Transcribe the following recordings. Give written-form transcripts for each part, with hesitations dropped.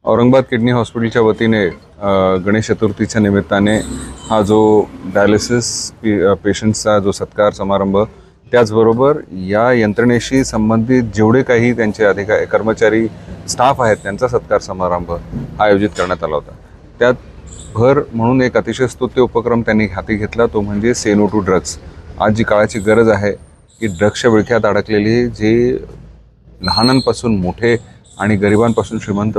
Aurangabad kidney हॉस्पिटलच्या वतीने गणेश चतुर्थीच्या निमित्ताने हा जो डायलिसिस पेशंट्सचा जो सत्कार समारंभ, त्याचबरोबर या यंत्रणेशी संबंधित जेवढे काही त्यांचे अधिकारी कर्मचारी स्टाफ आहेत त्यांचा सत्कार समारंभ आयोजित करण्यात आला होता। त्यात भर म्हणून एक अतिशय स्तुत्य उपक्रम त्यांनी हाती घेतला, तो म्हणजे से नो टू ड्रग्स। आज जी काळाची गरज आहे की ड्रग्सच्या विळख्यात अडकलेली जे लहानांपासून मोठे आणि गरिबांपासून श्रीमंत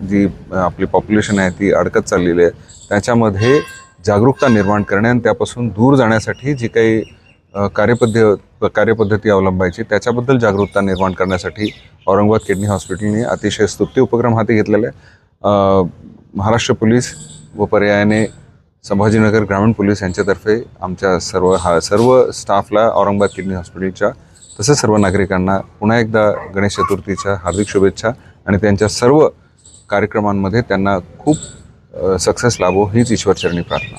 जी आपली पॉप्युलेशन आहे ती अडकत चाललेली आहे, त्याच्यामध्ये जागरूकता निर्माण करणे आणि त्यापासून दूर जाण्यासाठी जी काही कार्यपद्धती अवलंबायची त्याच्याबद्दल जागरूकता निर्माण करण्यासाठी औरंगाबाद किडनी हॉस्पिटलने अतिशय स्तुत्य उपक्रम हाती घेतलेला आहे। महाराष्ट्र पोलीस व पर्यायाने संभाजीनगर ग्रामीण पोलीस यांच्यातर्फे आमच्या सर्व स्टाफला औरंगाबाद किडनी हॉस्पिटलच्या तसेच सर्व नागरिकांना पुन्हा एकदा गणेश चतुर्थीच्या हार्दिक शुभेच्छा आणि त्यांच्या सर्व कार्यक्रमांमध्ये त्यांना खूप सक्सेस लाभो हीच ईश्वरचरणी प्रार्थना।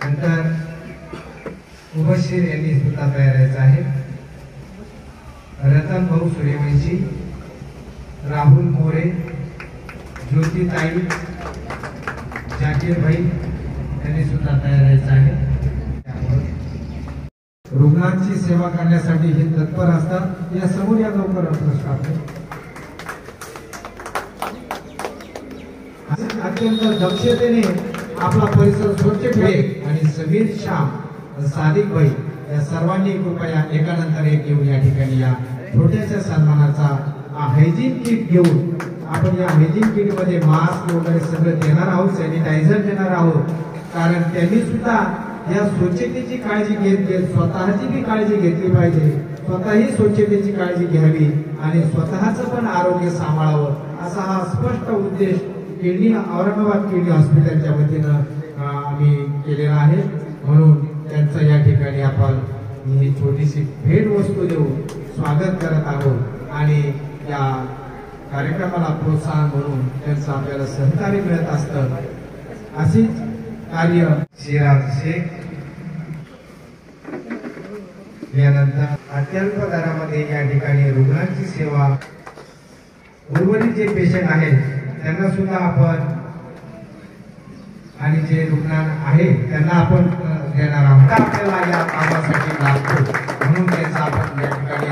नंतर उभशीर यांनी सुद्धा तयारायचं आहे। रतन भाऊ सूर्यवंशी, राहुल मोरे, ज्योतिताई, जाकीर भाई यांनी सुद्धा तयारायचं आहे। रुग्णांची सेवा करण्यासाठी हे तत्पर असतात। या समोर या लवकर अत्यंत दक्षतेने आपला परिसर स्वच्छ ठेवे आणि समीर श्याम, सादिक भाई या सर्वांनी कृपया एकानंतर एक येऊन या ठिकाणी या छोट्याशा सन्मानाचा हायजीन किट घेऊन आपण या हायजीन किट मध्ये मास्क वगैरे सगळं देणार आहोत, सॅनिटायझर देणार आहोत। कारण त्यांनी सुद्धा या स्वच्छतेची काळजी घेत स्वतःची भी काळजी घेतली पाहिजे, स्वतःही स्वच्छतेची काळजी घ्यावी आणि स्वतःचं पण आरोग्य सांभाळावं असा हा स्पष्ट उद्देश औरंगाबाद किडनी हॉस्पिटलच्या वतीनं आम्ही केलेला आहे। म्हणून त्यांचं या ठिकाणी आपण ही छोटीशी भेट वस्तू देऊन स्वागत करत आहोत आणि या कार्यक्रमाला प्रोत्साहन म्हणून त्यांचं आपल्याला सहकार्य मिळत असतं। अशीच कार्य सिराज शेख यानंतर अत्यल्प दरामध्ये या ठिकाणी रुग्णांची सेवा, उर्वरित जे पेशंट आहेत त्यांना सुद्धा आपण आणि जे रुग्ण आहेत त्यांना आपण देणार आहोत। आपल्याला या कामासाठी लागतो म्हणून त्याचा आपण या ठिकाणी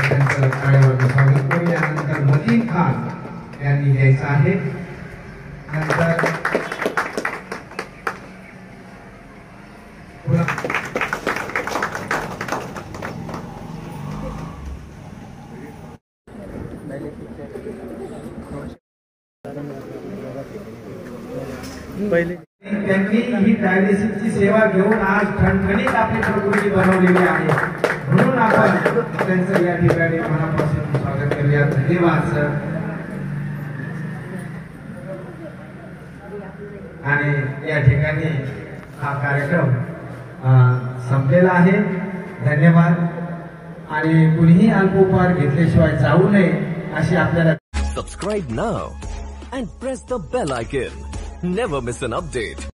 त्यांचं कार्यवर स्वागत करू। यानंतर मतीन खान यांनी द्यायचं आहे। नंतर त्यांनी ही डायलिसिसची सेवा घेऊन आज ठणठणीत आपली प्रकृती बनवलेली आहे, म्हणून आपण त्यांचं या ठिकाणी मनापासून स्वागत करूया। धन्यवाद सर। आणि या ठिकाणी हा कार्यक्रम संपलेला आहे। धन्यवाद। आणि कुणीही अल्पोपहार घेतल्याशिवाय जाऊ नये अशी आपल्याला Subscribe now and press the bell icon. Never miss an update.